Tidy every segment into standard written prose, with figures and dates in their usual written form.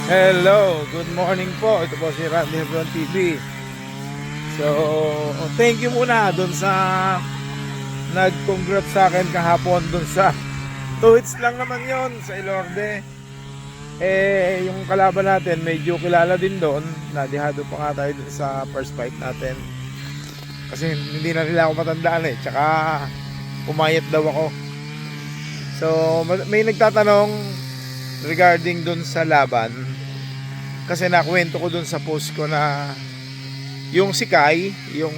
Hello, good morning po. Ito po si Randy Hebron TV. So, thank you muna dun sa nag-congrats sa akin kahapon dun sa 2 hits lang naman yon sa Ilorde. Yung kalaban natin medyo kilala din doon. Nadihado pa nga tayo dun sa first fight natin. Kasi hindi na nila ako matandaan Tsaka pumayat daw ako. So, may nagtatanong regarding dun sa laban. Kasi nakwento ko dun sa post ko na yung si Kai, yung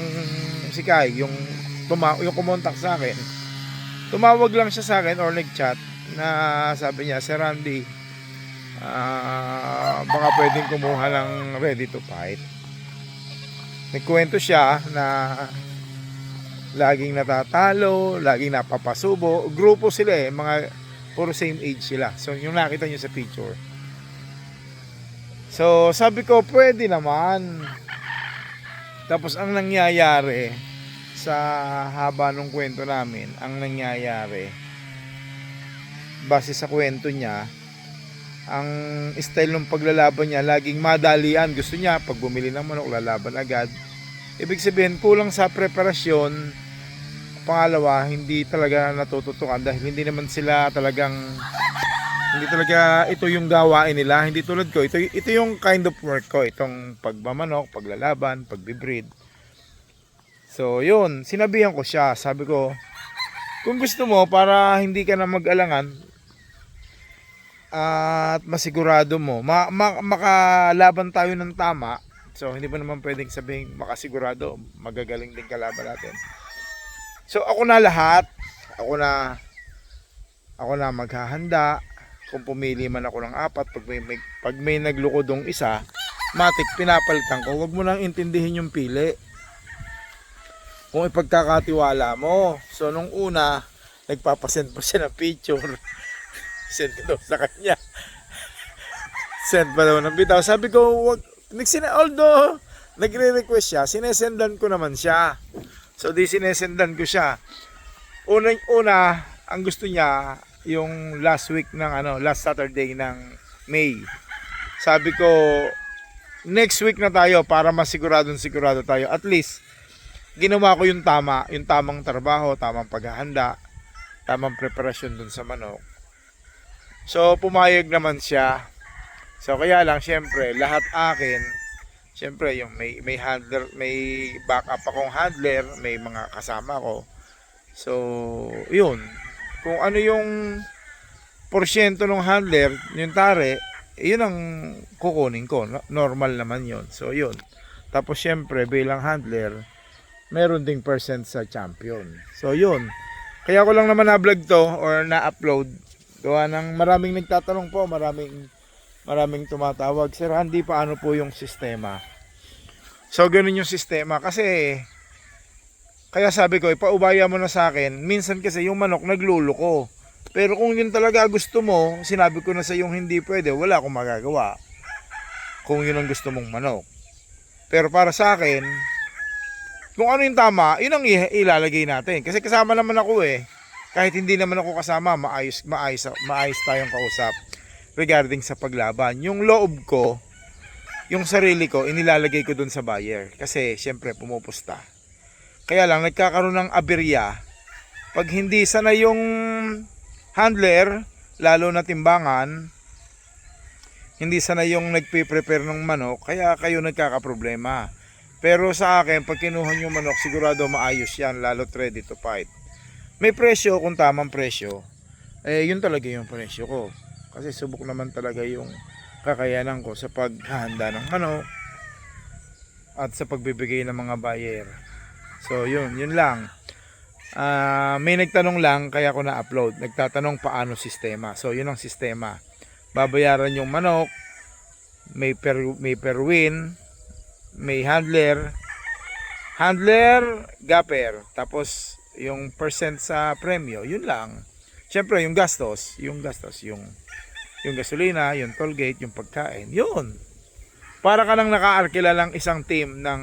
kumontak sa akin. Tumawag lang siya sa akin or nag-chat na sabi niya, Sir Randy, baka pwedeng kumuha ng ready to fight. Nagkwento siya na laging natatalo, laging napapasubo. Grupo sila mga puro same age sila. So yung nakita niyo sa picture. So sabi ko pwede naman. Tapos ang nangyayari sa haba ng kwento namin, ang nangyayari base sa kwento niya, ang style ng paglalaban niya laging madalian. Gusto niya pag bumili ng manok lalaban agad. Ibig sabihin kulang sa preparasyon. Pangalawa, hindi talaga natututukan dahil hindi talaga ito yung gawain nila. Hindi tulad ko, ito yung kind of work ko, itong pagmamanok, paglalaban, pagbibreed. So yun, sinabihan ko siya, sabi ko, kung gusto mo para hindi ka na mag-alangan at masigurado mo, makalaban tayo ng tama. So hindi pa naman pwedeng sabihin makasigurado, magagaling din kalaban natin. So ako na lahat, ako na maghahanda. Kung pumili man ako ng 4, pag may naglukod isa, matik pinapalitan ko. Huwag mo nang intindihin yung pili. Kung ipagkakatiwala mo. So nung una, nagpapasend pa siya ng picture. Send ko daw sa kanya. Send pa daw ng bitaw. Sabi ko, although nagre-request siya, sinesendan ko naman siya. So di sinesendan ko siya. Una, ang gusto niya yung last Saturday ng May. Sabi ko, next week na tayo para sigurado tayo. At least ginawa ko yung tamang trabaho, tamang paghahanda, tamang preparasyon dun sa manok. So pumayag naman siya. So kaya lang syempre lahat akin. Siyempre, yung may handler, may backup akong handler, may mga kasama ko. So, yun. Kung ano yung porsyento ng handler, yung tare, yun ang kukunin ko. Normal naman yun. So, yun. Tapos, siyempre, bilang handler, meron ding percent sa champion. So, yun. Kaya ko lang naman na-vlog to or na-upload. Gawa ng maraming nagtatanong po, maraming tumatawag, Sir Randy, paano po yung sistema? So ganun yung sistema kasi kaya sabi ko ipaubaya mo na sa akin. Minsan kasi yung manok nagluluko. Pero kung yun talaga gusto mo, sinabi ko na sa yung hindi pwede, wala akong magagawa. Kung yun ang gusto mong manok. Pero para sa akin, kung ano yung tama, yun ang ilalagay natin. Kasi kasama naman ako Kahit hindi naman ako kasama, maayos tayong kausap regarding sa paglaban. Yung loob ko, yung sarili ko, inilalagay ko dun sa buyer. Kasi, syempre, pumupusta. Kaya lang, nagkakaroon ng aberya. Pag hindi sana yung handler, lalo na timbangan, hindi sana yung nagpiprepare ng manok, kaya kayo nagkakaproblema. Pero sa akin, pag kinuha yung manok, sigurado maayos yan, lalo't ready to fight. May presyo, kung tamang presyo, yun talaga yung presyo ko. Kasi subok naman talaga yung kakayanan ko sa paghahanda ng manok at sa pagbibigay ng mga buyer. So yun lang. May nagtanong lang kaya ko na-upload. Nagtatanong paano sistema. So yun ang sistema. Babayaran yung manok, may per win, may handler, gapper, tapos yung percent sa premyo, yun lang. Siyempre yung gastos, yung gasolina, yung toll gate, yung pagkain, yun. Para ka nang nakaarkila lang isang team ng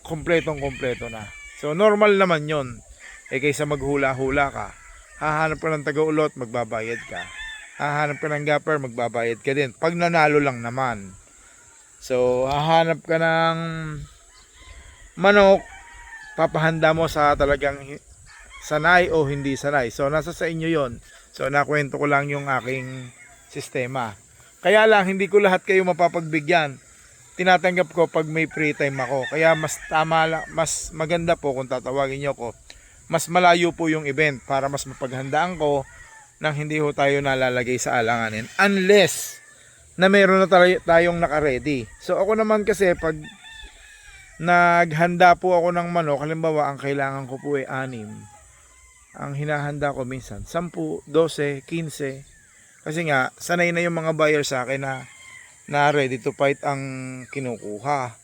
kompleto na. So normal naman yun. Kaysa maghula-hula ka, hahanap ka ng taga-ulot, magbabayad ka. hahanap ka ng gapper, magbabayad ka din. Pag nanalo lang naman. So, hahanap ka ng manok, papahanda mo sa talagang sanay o hindi sanay. So, nasa sa inyo yon. So, nakwento ko lang yung aking sistema. Kaya lang, hindi ko lahat kayo mapapagbigyan. Tinatanggap ko pag may free time ako. Kaya mas tama lang, mas maganda po kung tatawagin nyo ko. Mas malayo po yung event para mas mapaghandaan ko nang hindi ho tayo nalalagay sa alanganin. Unless na meron na tayong naka-ready. So ako naman kasi pag naghanda po ako ng manok, halimbawa ang kailangan ko po ay 6. Ang hinahanda ko minsan 10, 12, 15. Kasi nga sanay na yung mga buyer sa akin na ready to fight ang kinukuha.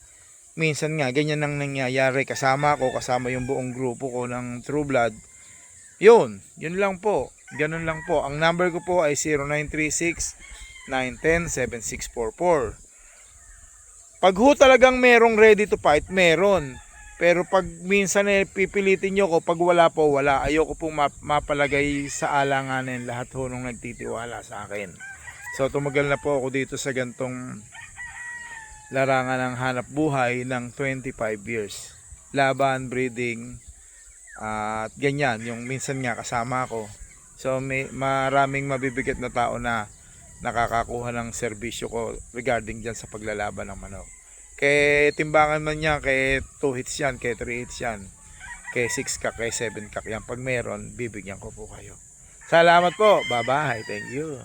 Minsan nga ganyan ang nangyayari, kasama yung buong grupo ko ng True Blood. Yun lang po. Ganun lang po. Ang number ko po ay 0936-910-7644. Pag ho talagang merong ready to fight, meron. Pero pag minsan pipilitin nyo ko, pag wala po, wala. Ayoko pong mapalagay sa alanganin lahat ho nung nagtitiwala sa akin. So tumagal na po ako dito sa gantong larangan ng hanap buhay ng 25 years. Laban, breeding, at ganyan. Yung minsan nga kasama ko. So may maraming mabibigat na tao na nakakakuha ng serbisyo ko regarding dyan sa paglalaban ng manok. Kay timbangan man niya, kay 2 hits yan, kay 3 hits yan, kay 6 kak, kay 7 kak yan. Pag meron, bibigyan ko po kayo. Salamat po. Bye bye. Thank you.